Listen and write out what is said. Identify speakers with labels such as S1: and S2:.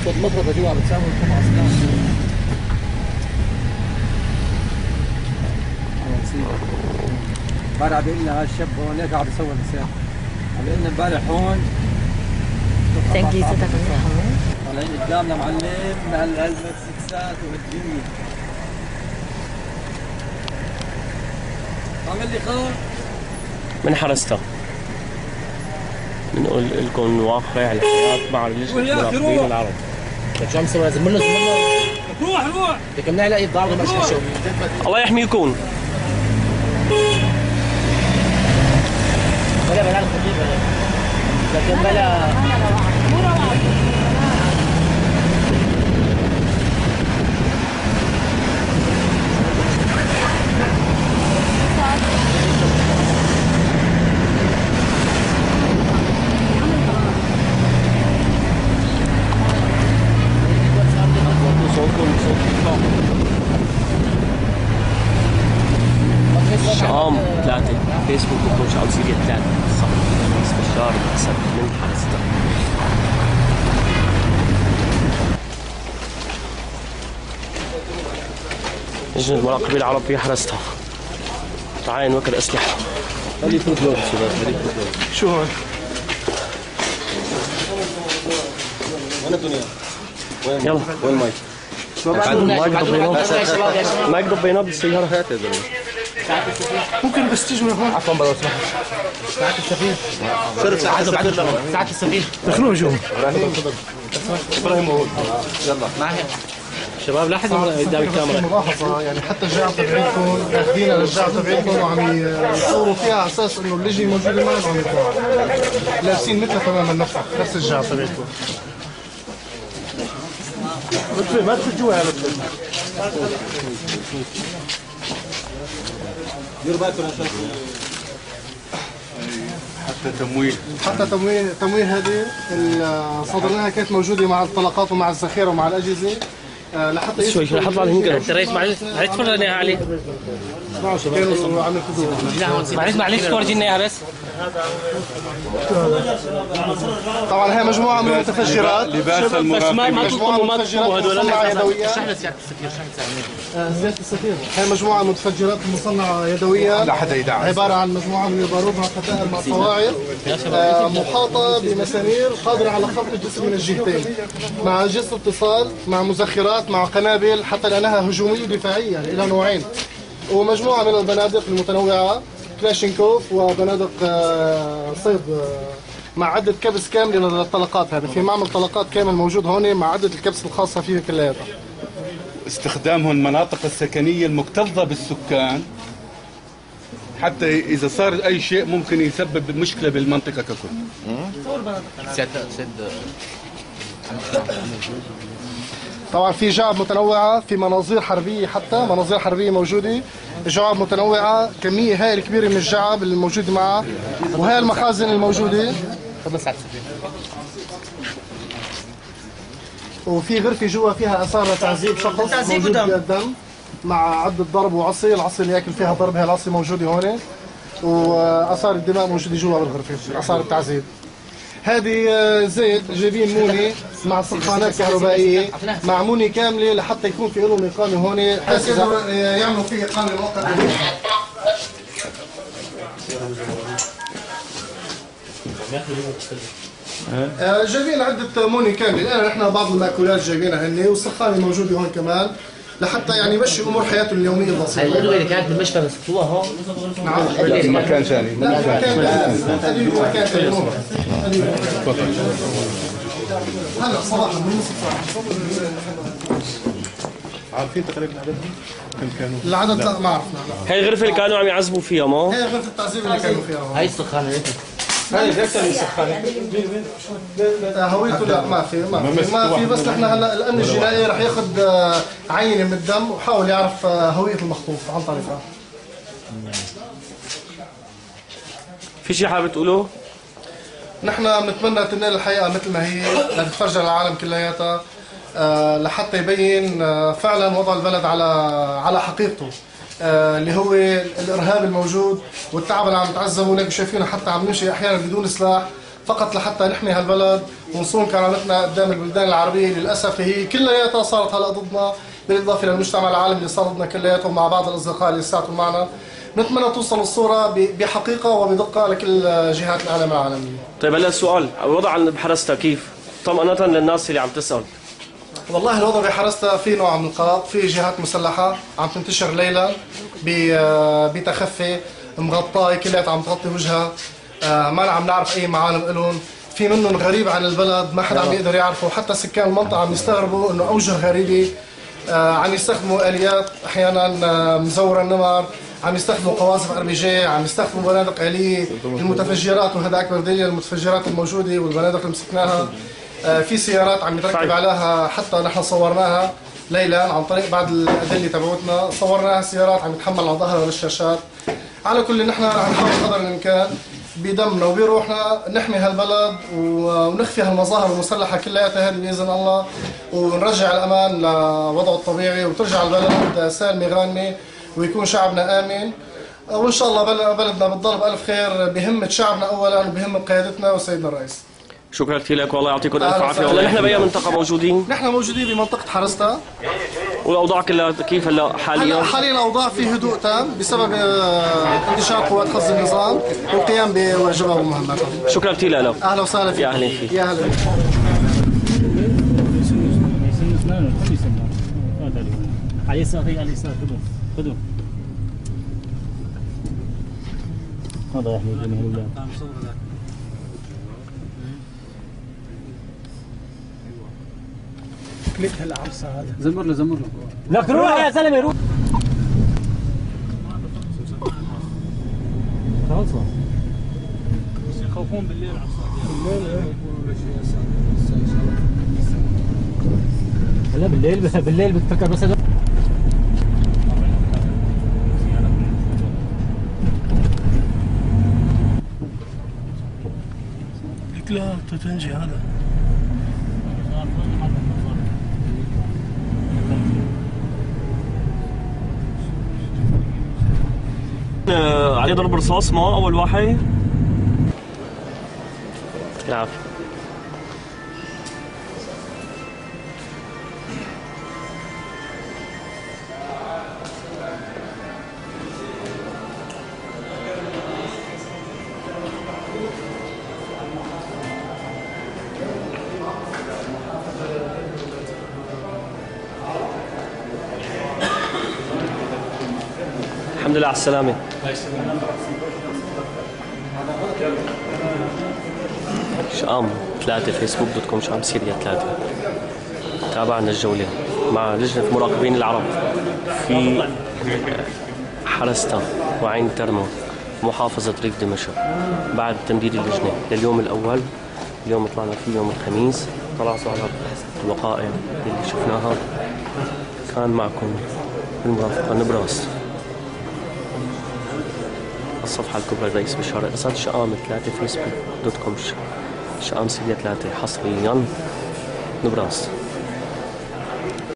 S1: صوت مطرقة جوا بتساوي القطع أصلا. امبارح بيقول لنا الشاب هون هيك قاعد يصور لسان. عم بيقول لنا امبارح هون
S2: تنجيزتك منيحة
S1: طالعين قدامنا معلم بهالعزمة سكسات والدنيا. عامل لي خير
S3: من حرستها بنقول لكم واقع الحياة مع المراقبين العرب.
S1: شو عم تسوي؟ زملنا روح لكن نلاقي الضارب مش شو.
S3: الله يحميكم.
S1: بلا الخطيب لكن بلا
S3: شام 3 فيسبوك بكون شام سيريا 3 صح. بشار الاسد من حرستها. لجنة المراقبين العرب في حرستها تعاين وكل اسلحه.
S1: خلي يفوت لون شباب خلي يفوت لون.
S3: شو هون؟
S1: وين الدنيا؟
S3: يلا
S1: وين الماي؟
S3: مايك ضبيناه بالسيارة.
S1: هات يا زلمه.
S4: ممكن بس تيجوا هون.
S1: عفوا لو سمحت. ساعة السفير. صرت ساعة السفير. ساعة السفير.
S4: دخلوا جوا.
S1: ابراهيم موجود. يلا معي. شباب لاحظوا قدام الكاميرا.
S4: ملاحظة يعني حتى الجعل تبعيكم اخذينها للجعل تبعيكم وعم يصوروا فيها على اساس انه اللجنة موجودة معنا وعم يطلعوا. لابسين مثل تماما نفس الجعل تبعيكم. لطفي ما تسجوها يا لطفي.
S1: دير بالكم
S4: حتى تمويل هذه صدرناها كانت موجوده مع الطلقات ومع الذخيره ومع الاجهزه لحتى
S3: شوي رح اطلع الهنجر.
S1: انت رئيس معلش تفرجني اياها علي.
S4: كانوا عم ياخذوها.
S1: معلش تورجينا اياها بس.
S4: طبعا هي مجموعه من المتفجرات.
S1: بس ما تطلبوا هذول
S4: يدويا.
S1: اشرح لسيادة السفير
S4: سيادة السفير هي مجموعه من المتفجرات المصنعه يدويا.
S1: لا حدا يدعم.
S4: عباره عن مجموعه من البارود مع فتائل مع صواعق محاطه بمسامير قادره على خلق الجسم من الجهتين مع جسر اتصال مع مزخرات مع قنابل حتى لانها هجوميه دفاعيه يعني الى نوعين. ومجموعه من البنادق المتنوعه كلاشينكوف وبنادق صيد مع عدة كبس كاملة للطلقات. هذا في معمل طلقات كامل موجود هون مع عدة الكبس الخاصة فيه كلياتها.
S5: استخدامهم المناطق السكنية المكتظة بالسكان حتى إذا صار أي شيء ممكن يسبب مشكلة بالمنطقة ككل.
S4: طبعا في جعب متنوعة، في مناظير حربية، حتى مناظير حربية موجودة، جعب متنوعة، كمية هائلة كبيرة من الجعب اللي موجودة معها، وهي المخازن الموجودة. وفي غرفة جوا فيها آثار تعذيب شخص موجود بالدم مع عدة ضرب وعصي، العصي اللي ياكل فيها ضرب هي العصي موجودة هون، وآثار الدماء موجودة جوا بالغرفة، آثار التعذيب. هذه زيت جايبين موني مع سخانات كهربائية مع موني كاملة لحتى يكون في لهم إقامة هون حيث يعملوا فيه إقامة مؤقتة. جايبين عدة موني كاملة، الآن نحن بعض المأكولات جايبينها هن والسخانة موجودة هون كمان لحتى يعني يمشي امور حياته اليوميه البسيطه.
S1: الادويه اللي كانت بالمشفى بس حطوها هون.
S4: نعم
S5: مكان ثاني.
S4: مكان ثاني. هلا صراحه من نص ساعه.
S5: عارفين تقريبا عددهم؟ كم كانوا؟
S4: العدد لا ما عرفنا.
S3: هي الغرفة اللي كانوا عم يعذبوا فيها ما؟
S4: هي غرفه التعذيب اللي كانوا فيها.
S1: هاي السخانه
S4: هاي غير ثاني السخانه. هويته لا ما في بس نحن هلا الامن الجنائي رح ياخذ عينه من الدم وحاول يعرف هويه المخطوف عن طريقها.
S3: في شيء حابب تقوله؟
S4: نحن بنتمنى تنال الحقيقه مثل ما هي لتتفرج على العالم كلياتها لحتى يبين فعلا وضع البلد على حقيقته. اللي هو الارهاب الموجود والتعب اللي عم نتعذبه. هناك شايفينه حتى عم نمشي احيانا بدون سلاح فقط لحتى نحمي هالبلد ونصون كرامتنا قدام البلدان العربيه. للاسف هي كلياتها صارت هلا ضدنا، بالاضافه للمجتمع العالمي اللي صار ضدنا كلياتهم مع بعض الاصدقاء اللي ساعدوا معنا. نتمنى توصل الصوره بحقيقه وبدقه لكل جهات العالم العالميه.
S6: طيب هلا السؤال، الوضع بحرستا كيف؟ طمأنة للناس اللي عم تسأل.
S4: والله الوضع بحرستا في نوع من القلق، في جهات مسلحه عم تنتشر ليلا بتخفي مغطاة كلياتها عم تغطي وجهها، ما عم نعرف اي معالم لهم، في منهم غريب عن البلد ما حدا عم يقدر يعرفه، حتى سكان المنطقه عم يستغربوا انه اوجه غريبه، عم يستخدموا اليات احيانا مزوره النمر، عم يستخدموا قواذف RPG، عم يستخدموا بنادق آلية، المتفجرات وهذا اكبر دليل المتفجرات الموجوده والبنادق اللي مسكناها. في سيارات عم يتركب عليها، حتى نحن صورناها ليلا عن طريق بعض الادله تبعوتنا، صورناها سيارات عم يتحمل على ظهرها للشاشات. على كل نحن رح نحاول قدر الامكان بدمنا وبروحنا نحمي هالبلد ونخفي هالمظاهر المسلحه كلياتها هذه باذن الله، ونرجع الامان لوضعه الطبيعي وترجع البلد سالمه غانمه ويكون شعبنا امن، وان شاء الله بلدنا بتضل بالف خير بهمه شعبنا اولا وبهمه قيادتنا وسيدنا الرئيس.
S6: شكرا كثير لك والله يعطيكم الف عافيه. والله نحن باي منطقه موجودين؟
S4: نحن موجودين بمنطقه حرستا.
S6: والاوضاع كلها كيف هلا حاليا؟
S4: حاليا الاوضاع في هدوء تام بسبب انتشار قوات خز النظام والقيام بواجبها ومهماتها.
S6: شكرا كثير لك.
S4: اهلا وسهلا فيك.
S6: يا اهلا فيك.
S4: يا اهلا.
S3: على اليسار، هي على اليسار، خذوا هذا يا حبيبي من الاولاد.
S4: كليت هالعرسه هذا
S3: زمر له لك روح يا زلمه روح. خلصوا بس يخوفون بالليل على هلا بالليل بتفكر بس
S4: لا تنجي هذا
S6: عليه ضرب رصاص ما اول واحد. العافية. الحمد لله على السلامة. شام 3 facebook.com شام سيريا 3. تابعنا الجولة مع لجنة مراقبين العرب في حرستا وعين ترمو محافظة ريف دمشق بعد تمديد اللجنة لليوم الأول. اليوم طلعنا فيه يوم الخميس، طلعتوا على الوقائع اللي شفناها. كان معكم بالمرافقة نبراس، الصفحة الكبرى الرئيس بشار الأسد، شام 3 facebook.com شام سيريا 3 حصريا نبراس.